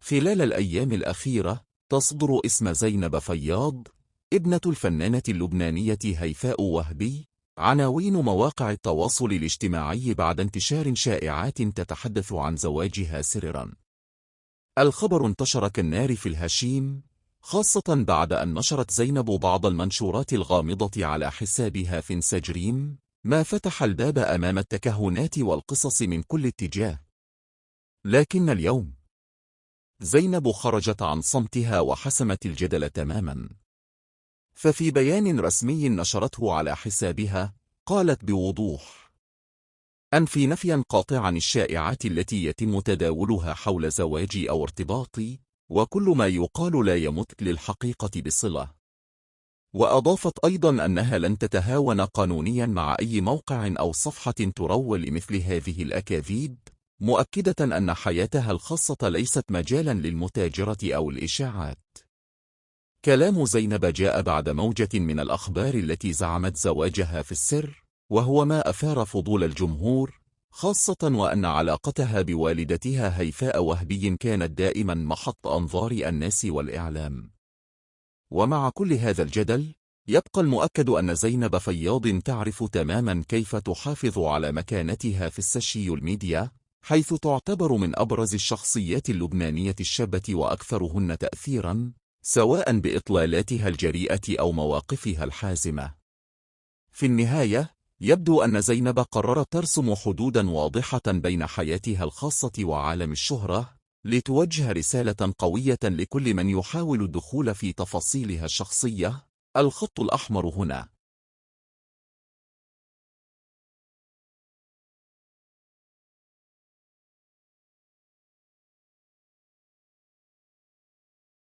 خلال الأيام الأخيرة تصدر اسم زينب فياض ابنة الفنانة اللبنانية هيفاء وهبي عناوين مواقع التواصل الاجتماعي بعد انتشار شائعات تتحدث عن زواجها سرًا. الخبر انتشر كالنار في الهشيم، خاصة بعد أن نشرت زينب بعض المنشورات الغامضة على حسابها في انستجرام، ما فتح الباب أمام التكهنات والقصص من كل اتجاه. لكن اليوم زينب خرجت عن صمتها وحسمت الجدل تماما. ففي بيان رسمي نشرته على حسابها قالت بوضوح: أنفي نفيا قاطعا الشائعات التي يتم تداولها حول زواجي أو ارتباطي، وكل ما يقال لا يمت للحقيقة بصلة. وأضافت أيضا أنها لن تتهاون قانونيا مع أي موقع أو صفحة تروج لمثل هذه الأكاذيب، مؤكدة أن حياتها الخاصة ليست مجالا للمتاجرة أو الإشاعات. كلام زينب جاء بعد موجة من الأخبار التي زعمت زواجها في السر، وهو ما أثار فضول الجمهور، خاصة وأن علاقتها بوالدتها هيفاء وهبي كانت دائما محط أنظار الناس والإعلام. ومع كل هذا الجدل، يبقى المؤكد أن زينب فياض تعرف تماما كيف تحافظ على مكانتها في السوشيال ميديا، حيث تعتبر من أبرز الشخصيات اللبنانية الشابة وأكثرهن تأثيرا، سواء بإطلالاتها الجريئة أو مواقفها الحازمة. في النهاية، يبدو أن زينب قررت ترسم حدودا واضحة بين حياتها الخاصة وعالم الشهرة، لتوجه رسالة قوية لكل من يحاول الدخول في تفاصيلها الشخصية. الخط الأحمر هنا